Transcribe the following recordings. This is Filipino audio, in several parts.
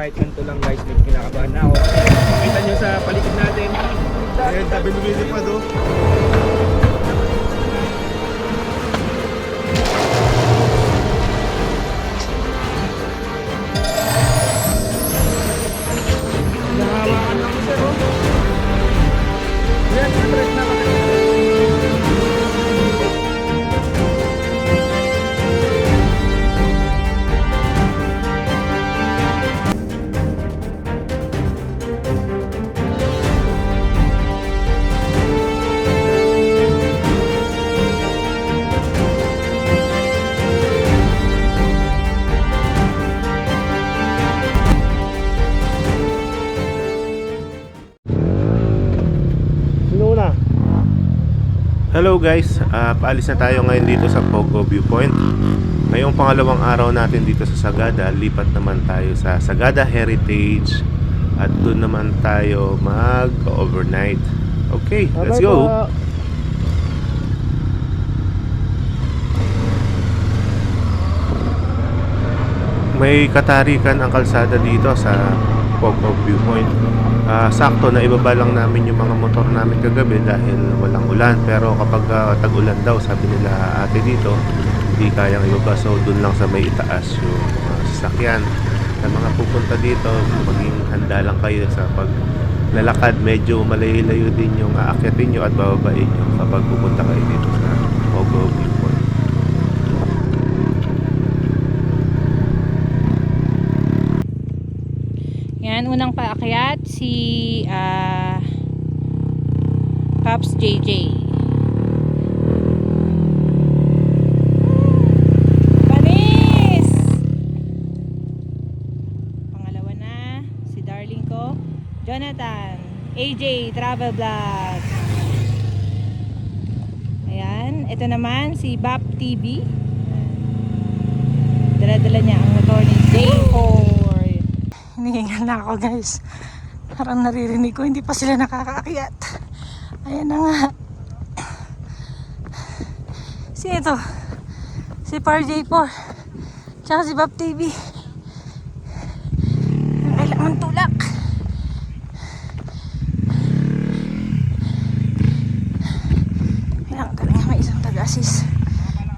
kahit kanto lang guys, may kinakabahan na ako. Kita nyo sa paligid natin. Ayan, tabi lumilipad oh. Nahawakan lang sir oh. Ayan, matras na kami. Hello guys, paalis na tayo ngayon dito sa Pogo Viewpoint. Ngayong pangalawang araw natin dito sa Sagada, lipat naman tayo sa Sagada Heritage at doon naman tayo mag-overnight. Okay, let's go! May katarikan ang kalsada dito sa Pogo Viewpoint. Sakto na ibaba lang namin yung mga motor namin kagabi dahil walang ulan, pero kapag tag-ulan daw, sabi nila ate dito, hindi kayang ibaba, so dun lang sa may itaas yung sasakyan. Sa mga pupunta dito, maging handa lang kayo sa paglalakad. Medyo malayo-layo din yung aakyatin nyo at bababain nyo kapag pupunta kayo dito sa Pogo Viewpoint. Yan, unang paakyat si Pops JJ. Panis! Pangalawa na, si darling ko, Jonathan, AJ Travel Vlog. Ayan, ito naman si Bap TV. Dala-dala niya ang motor ni J4. Hinihingal na ako guys. Parang naririnig ko hindi pa sila nakakaakyat. Ayan na nga. Sino ito? Si Par J4 tsaka si Bap TV. Kailangan tulak. Kailangan talaga may isang taga-assist.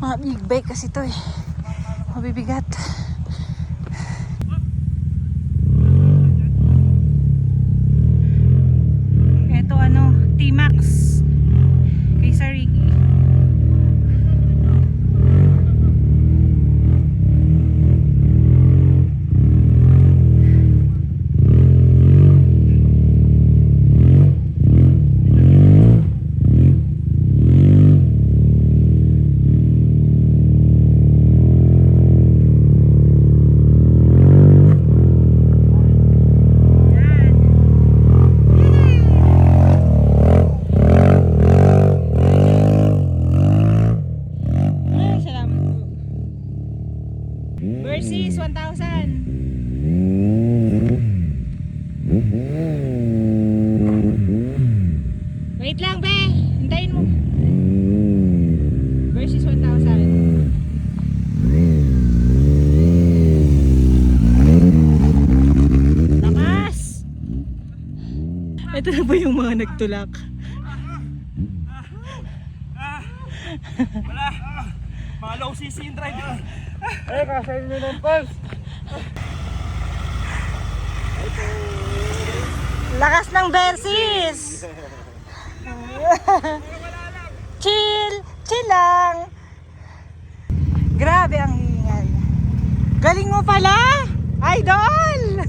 Mga big bike kasi ito eh. Mabibigat. T-Max kay Sir Ricky. Versus 1,000. Wait lang, be. Hintayin mo. Versus 1,000. Lakas! Ito na ba yung mga nagtulak? Wala. Mga low CC yung driver. Eh, kasayin nyo ng pulse. Lakas ng Versus! Chill! Chill lang! Grabe ang hingal. Galing mo pala! Idol!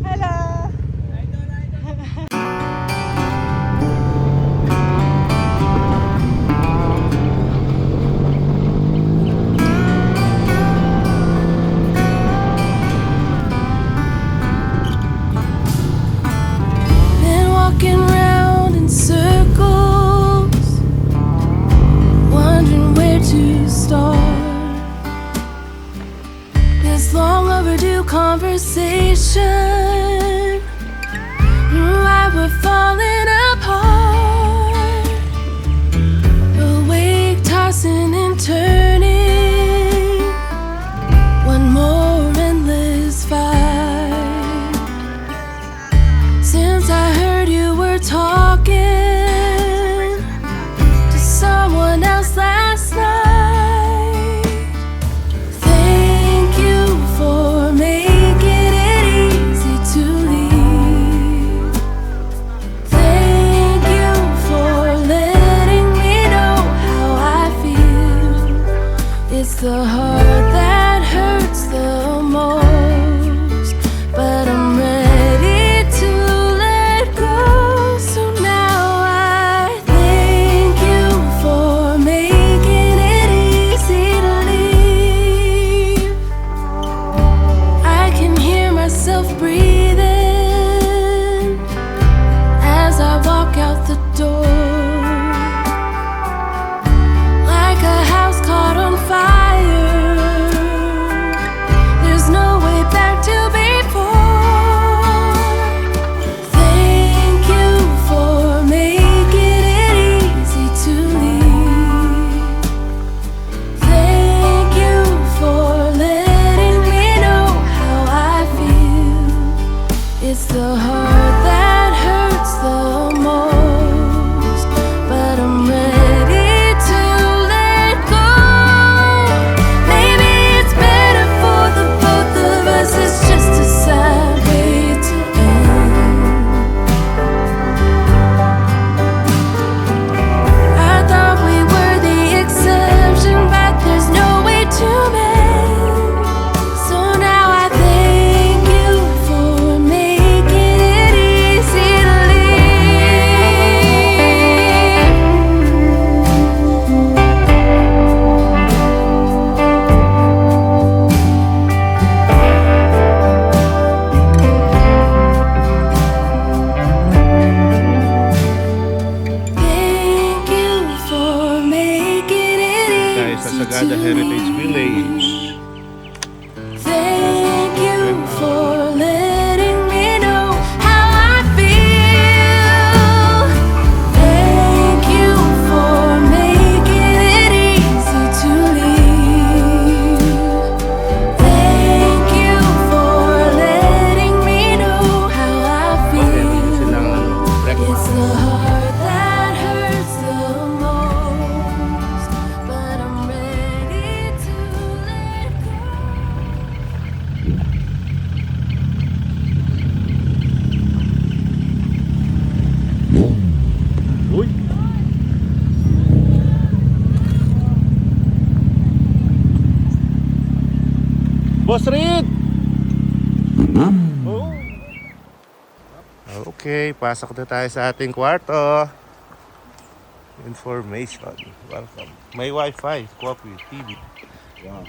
Hello! Conversation, why we're falling apart, awake, tossing and turning, one more and breathing as I walk out the door, like a house caught on fire. There's no way back to before. Thank you for making it easy to leave. Thank you for letting me know how I feel. It's the heart that hurts the most, but I'm ready to let go. Maybe it's better for the both of us. It's just a sad way to end. I thought we were the exception, but there's no way to mend. So now I thank you for making it easy to Thank you for making it Tayo sa easy Sagada to Heritage leave. Village. Thank you for letting me know how I feel. Thank you for making it easy to leave. Thank you for letting me know how I feel. Silang It's the heart that hurts the most, but I'm ready to let go. Uy! Boss Reed! Oh. Okay, pasok na tayo sa ating kwarto. Information. Welcome. May wifi, coffee, TV. Wow.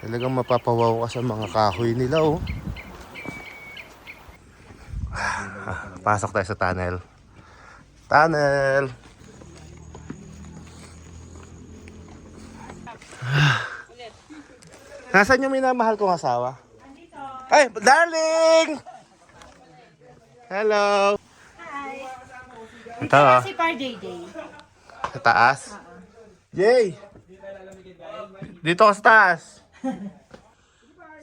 Talagang mapapawaw ka sa mga kahoy nila, oh. Pasok tayo sa tunnel. Tunnel! Nasaan yung minamahal kong asawa? Ay, darling! Hello! Ito, oh. Si Par JJ. Sa taas? Jay! Dito ka sa taas.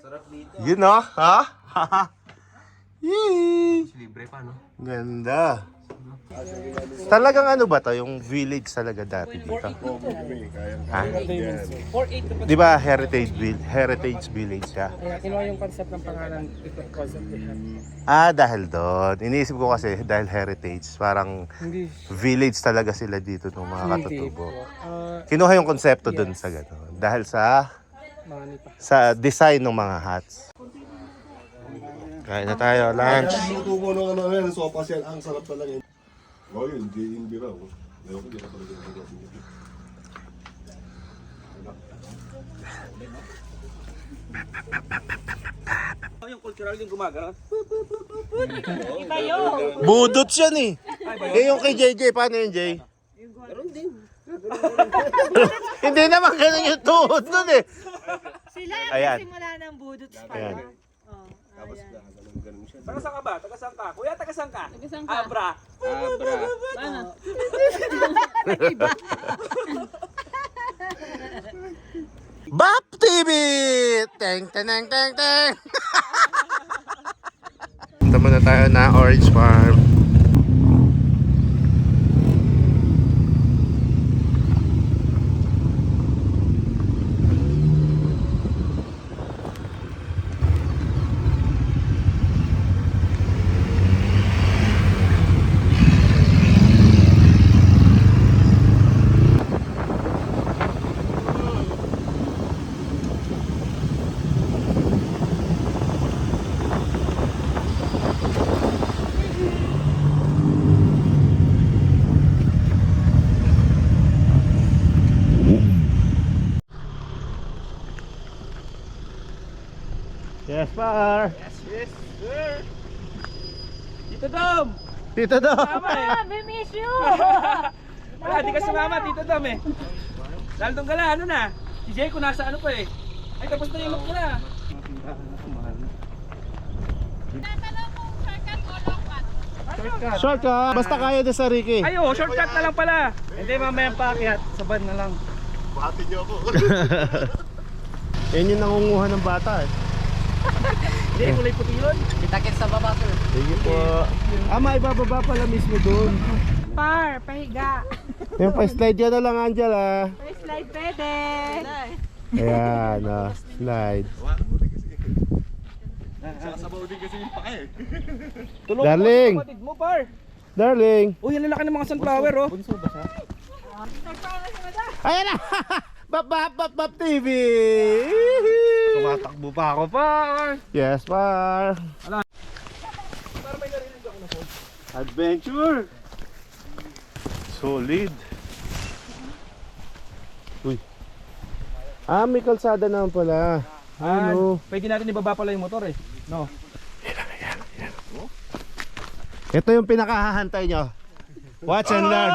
Sarap dito. Yun, no? Ha? Yee! Libre pa, no? Ganda. Talagang ano ba to? Yung village talaga dati dito? Ha? 4-8 Di ba heritage village siya? Kaya kinuha yung concept ng pangalan, ito concept nila. Ah, dahil doon. Iniisip ko kasi dahil heritage, parang Hindi. village talaga sila dito ng mga Hindi katutubo. po. Kinuha yung konsepto doon sa gano'n. Dahil Mani pa. sa design ng mga hats. Kain na tayo, lunch. Luto mo ng ano yan, sopa siya. Ang sarap talaga yun. Oh, yun, hindi raw. Ewan ko, hindi ka talaga yung Yung cultural yung gumagano. Iba yun. Budots yan eh. Eh yung kay JJ, paano yun, Jay? Meron din. Hindi naman ganun yung tuhod nun eh. Sila ang Ayan. simula ng budots pa. Ayan. Oh, ayan. Taga saan ka ba? Taga saan ka? Kuya, taga saan ka? Abra. Bap TV! Teng, teng, teng, teng, teng! Punta muna tayo na Orange Farm. Yes, par. Yes, sir. Tito Dom! Tito Do. Tama eh. we miss you! Wala, di ka sumama, Tito Dom eh. Laldong gala, ano na? Si Jay kung nasa ano pa eh. Ay, tapos na yung look ko na. Shortcut. Basta kaya doon sa Ricky. Ay, oh, shortcut na lang pala. Hindi, mamaya paakyat. Sa van na lang. Bati niyo ako. Yan yung nangunguha ng bata eh. Hindi, kulay puti yun. Sige po. Maibababa pala mismo doon. Par, pahiga. Yung pa-slide yan na lang, Angela. Slide pwede. Ayan, slide. Sasabaw din kasi yung pake. Tulong Darling. mo, kapatid mo, par. Darling. Uy, ang lalaki ng mga sunflower, oh. Ayan na! Bap TV! Tumatakbo pa ako, par. Yes, par. Adventure. Solid. Uy. May kalsada naman pala. Ano? Pwede natin ibaba pala yung motor eh. No. Ito yung pinakahahantay nyo. Watch and learn.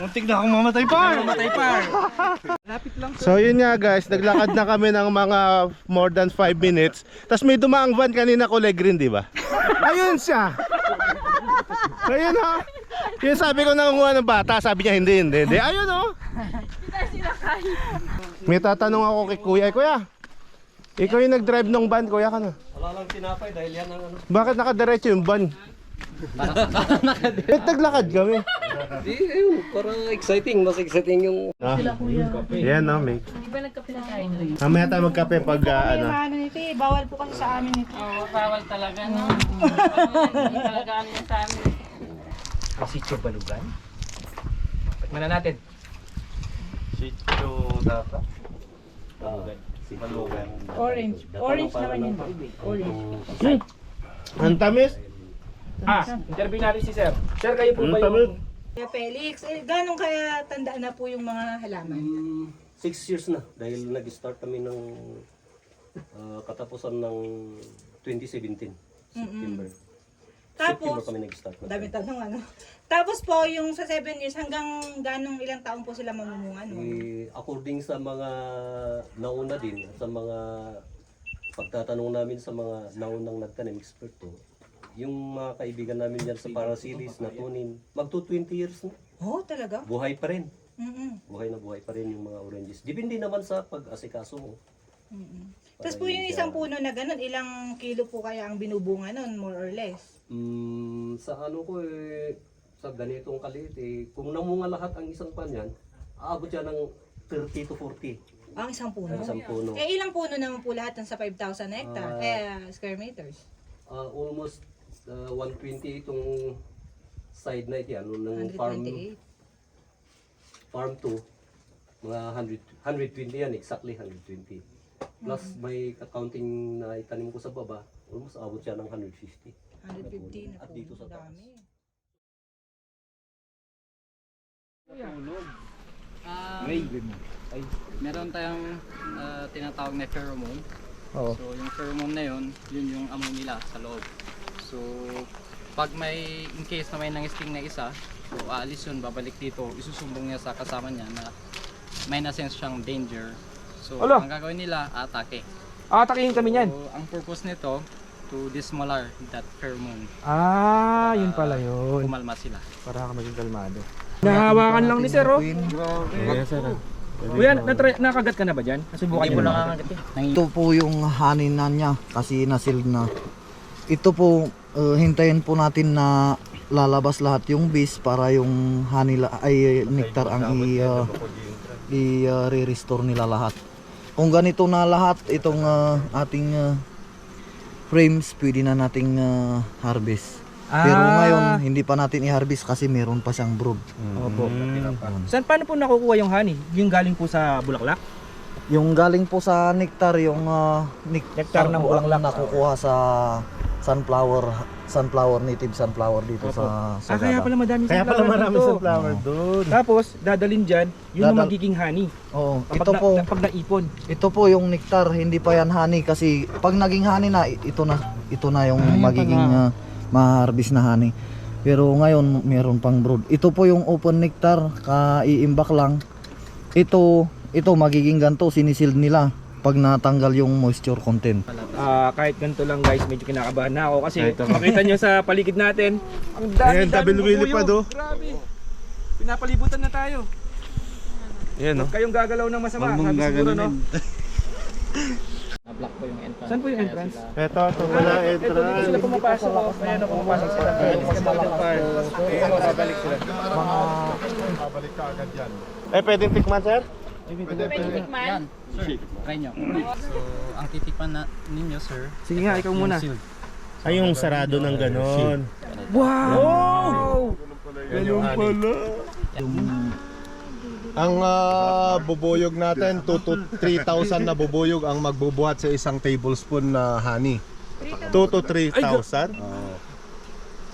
Muntik na akong mamatay, par. Mamatay, par. Lapit lang. So yun nga guys, naglakad na kami ng mga more than 5 minutes. Tapos may dumaang van kanina kulay green, di ba? Ayun siya. Ayun ha. Yung sabi ko nangunguha ng bata, sabi niya hindi. Ayun oh. May tatanong ako kay kuya. Kuya, ikaw yung nag-drive ng van, kuya ka na. Wala lang tinapay dahil yan ang ano. Bakit nakadiretso yung van? Ba't naglakad kami? Di, ayun, parang exciting. Mas exciting yung... Yan no, Mick. Di ba nagkape na tayo? Mamaya tayo magkape pag ano. Ano nito eh, bawal po kasi sa amin ito. Oo, bawal talaga, no? Hindi talaga ano yan sa amin. Sitio Balugan. Tikman na natin. Sitio Data. Balugan. Balugan. Orange. Orange naman yun. Orange. Ang tamis? Interview natin si Sir. Sir, kayo po ba tamis? yung... Kaya Felix, ganun kaya tandaan na po yung mga halaman? 6 years na. Dahil nag-start kami ng katapusan ng 2017. September. September Tapos, kami nag-start. dami tanong ano. Tapos po, yung sa 7 years, hanggang ilang taon po sila mamumungan? No? According sa mga nauna din, at sa mga pagtatanong namin sa mga naunang nagtanim, eksperto, yung mga kaibigan namin dyan sa Parasilis na tunin, magto 20 years na. Oh, talaga? Buhay pa rin. Mm-mm. Buhay pa rin yung mga oranges. Depende naman sa pag-asikaso mo. Tapos po yung isang puno na ganun, ilang kilo po kaya ang binubunga nun, more or less? Sa ano ko sa ganitong kaliit kung namunga lahat ang isang panyan, aabot yan ng 30 to 40. Ang isang puno? Ang isang puno. Ilang puno naman po lahat ng sa 5,000 hectare, square meters? Almost 120 itong side na ito, ano, ng farm 2, mga 120 yan, exactly 120. Plus may accounting na itanim ko sa baba, almost abot siya ng 150. 150 na At po, dito sa taas. dami. Meron tayong tinatawag na pheromone. So yung pheromone na yun yung amo nila sa loob. So pag may in case na may nangisting na isa, so aalis yun, babalik dito, isusumbong niya sa kasama niya na may na-sense siyang danger. So Alo. ang gagawin nila, atake. Atakihin kami niyan. So ang purpose nito, to dismolar that pheromone. Yun pala yun. Kumalma sila. Para ka maging kalmado. Nahawakan lang ni Sir, oh. Yes, sir. Kuya, nakagat ka na ba dyan? Nasubukan mo na. Ito po yung haninan niya kasi nasil na. Ito po, hintayin po natin na lalabas lahat yung bees para yung nectar ang i-restore nila lahat. Kung ganito na lahat, itong ating frames, pwede na nating harvest. Pero ngayon, hindi pa natin i-harvest kasi meron pa siyang brood. Opo. Paano po nakukuha yung honey? Yung galing po sa bulaklak? Yung galing po sa nectar, yung Nectar ng bulaklak. nakukuha sa sunflower sunflower, native sunflower dito sa Kaya Sagada. pala madami Kaya pala maraming dito. sunflower doon. Tapos, dadalin dyan, yun ang Dadal- magiging honey. Oo, Kapag pag naipon. ito po yung nectar, hindi pa yan honey kasi pag naging honey na ito na yung magiging ma-harvest na honey. Pero ngayon meron pang brood. Ito po yung open nectar, kaiimbak lang. Ito magiging ganto, sinisil nila pag natanggal yung moisture content. Kahit ganito lang guys, medyo kinakabahan na ako kasi makita nyo sa paligid natin, ang dami Ayan, tabi-lumili pa, do. Grabe. Pinapalibutan na tayo. Ayan, no? Huwag kayong gagalaw ng masama. Sabi siguro, no? Na-block po yung entrance. Saan po yung entrance? Ito wala Ito, dito entrance. sila pumapasok. Ayan, pumapasok sila. Babalik sila. Pwedeng tikman, sir? Yan, sir. Try nyo. So, ang titikman ninyo, sir. Sige nga, ikaw muna. Sealed. Ay, yung sarado ng ganon. Wow! Ganun pala. Ang bubuyog natin, 2 to 3,000 na bubuyog ang magbubuhat sa isang tablespoon na honey. 2 to 3,000?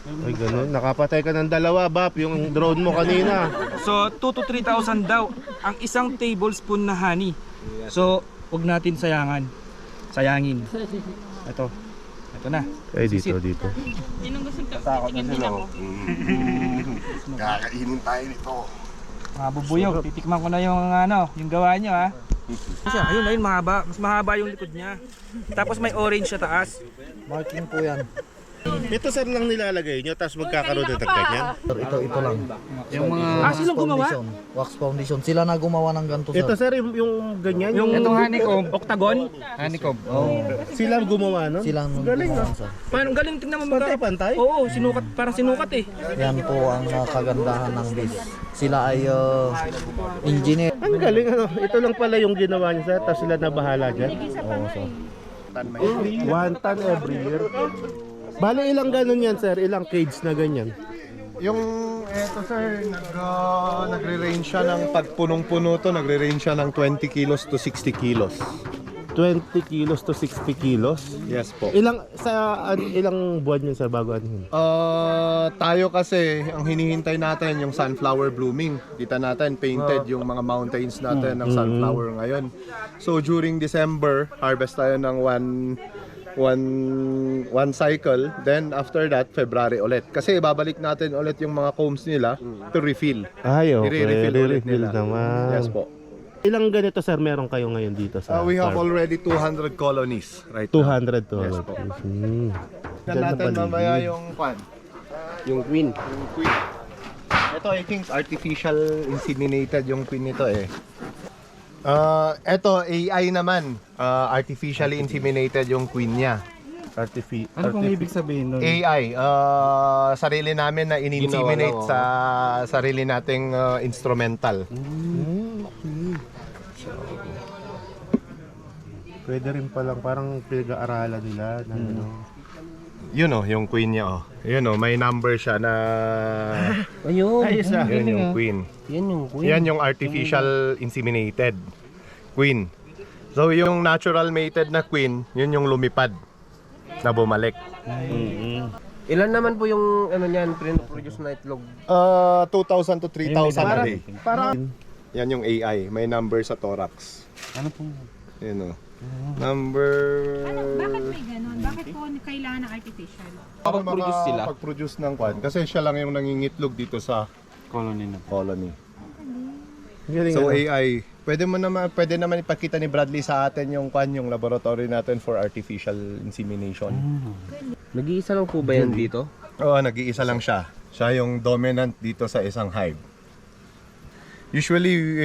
Ay, ganun. Nakapatay ka ng dalawa, Bap. Yung drone mo kanina. So, 2 to 3,000 daw ang isang tablespoon na honey. So, huwag natin sayangin. Ito na. Ay, dito. Kakainin tayo nito. Mga bubuyog, titikman ko na yung gawa nyo ha. Ayun, mahaba. Mas mahaba yung likod niya. Tapos may orange sa taas. Marking po yan. Ito, sir, lang nilalagay nyo, tapos magkakaroon ng ganyan. Sir, ito lang. Yung mga... Sino gumawa? Wax foundation. Sila na gumawa ng ganito, sir. Ito, sir, yung ganyan. Yung Itong honeycomb. octagon. Honeycomb. Sila gumawa, no? Sila nung Galing, gumawa, sir. Parang galing tingnan mo Pantay-pantay? Oo, sinukat, parang sinukat eh. Yan po ang kagandahan ng base. Sila ay engineer. Ang galing, ano? Ito lang pala yung ginawa niya, sir, tapos sila na bahala dyan. Oo, sir. 1 ton every year. Bale, ilang ganun yan, sir? Ilang cage na ganyan? Yung eto sir, nagre-range siya ng pag punong-puno to, nagre-range siya ng 20 kilos to 60 kilos. 20 kilos to 60 kilos? Yes po. Ilang buwan yun, sir, bago anuhin? Tayo kasi, ang hinihintay natin yung sunflower blooming. Kita natin, painted yung mga mountains natin ng sunflower ngayon. So during December, harvest tayo ng one cycle, then after that February ulit kasi babalik natin ulit yung mga combs nila to refill. Ay, okay. I-refill ulit Re-refill nila. naman. Yes po. Ilang ganito, sir, meron kayo ngayon dito sa We have farm? already 200 colonies right now. 200 to. Yes po. Hmm. Tignan natin mamaya yung Yung queen. queen. Ito I think artificial inseminated yung queen nito eh. Ito AI naman, artificially inseminated yung queen niya. Ano pong ibig sabihin nun? AI, sarili namin na in-inseminate sa sarili nating instrumental. Pwede rin palang parang pinag-aaralan nila ng ano. Yun oh, yung queen niya oh. Yun oh, may number siya na Ayun. yun yung queen. Yan yung queen. Yan yung artificial inseminated queen. So yung natural mated na queen, yun yung lumipad na bumalik. Ilan naman po yung ano niyan, produce na itlog? 2,000 to 3,000 a day. Yan yung AI, may number sa thorax. Ano po? Yun oh. Number... Bakit may ganun? Bakit po kailangan ng artificial? Para Pag-produce sila? Pag-produce ng kwan. Kasi siya lang yung nangingitlog dito sa Colony na. colony. Galing, So ano? AI, pwede naman ipakita ni Bradley sa atin yung kwan, yung laboratory natin for artificial insemination. Nag-iisa lang po ba yan dito? Oo, nag-iisa lang siya. Siya yung dominant dito sa isang hive. Usually,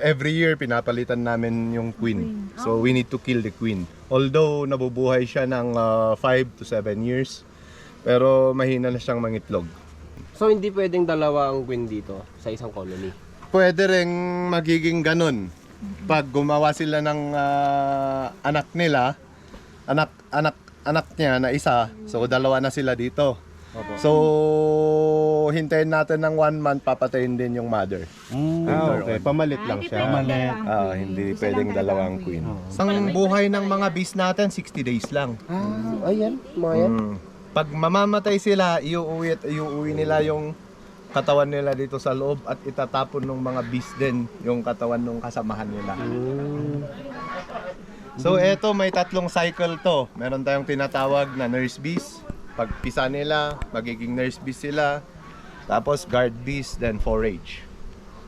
every year pinapalitan namin yung queen. So we need to kill the queen. Although nabubuhay siya ng 5 to 7 years, pero mahina na siyang mangitlog. So hindi pwedeng dalawa ang queen dito sa isang colony? Pwede rin magiging ganun. Pag gumawa sila ng anak nila, anak niya na isa, so dalawa na sila dito. So hintayin natin ng 1 month, papatayin din yung mother. Okay. Pamalit lang siya. Hindi pwedeng dalawang queen. Ang buhay ng mga bees natin 60 days lang. Ayan, mga yan. Pag mamamatay sila, iuwi nila yung katawan nila dito sa loob at itatapon ng mga bees din yung katawan ng kasamahan nila. So eto, may 3 cycle to. Meron tayong tinatawag na nurse bees. Pag pisa nila, magiging nurse bees sila. Tapos guard bees, then forage.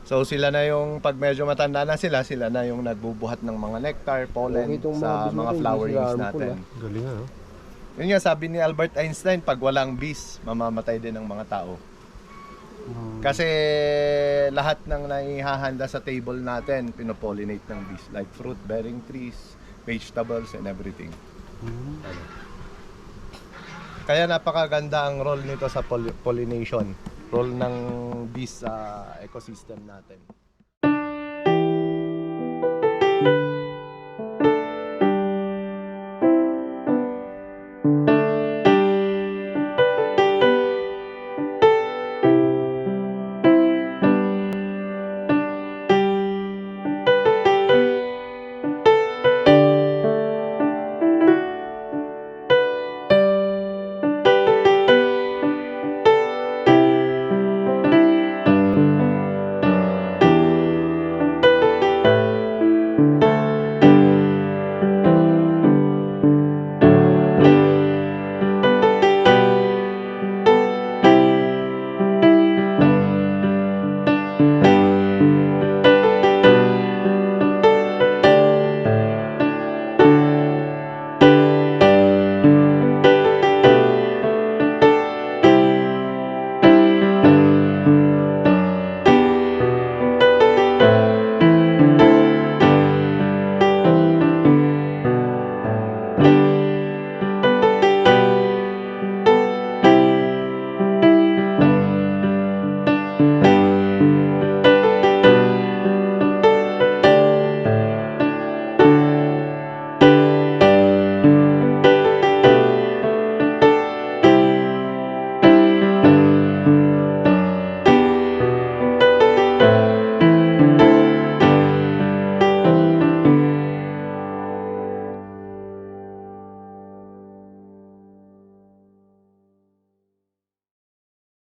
So sila na yung, pag medyo matanda na sila na yung nagbubuhat ng mga nectar, pollen sa mga flowerings natin. Galing ano? Yun nga, sabi ni Albert Einstein, pag walang bees, mamamatay din ang mga tao. Kasi lahat ng naihahanda sa table natin, pinopollinate ng bees. Like fruit-bearing trees, vegetables, and everything. Kaya napakaganda ang role nito sa pollination. Role ng bees sa ecosystem natin.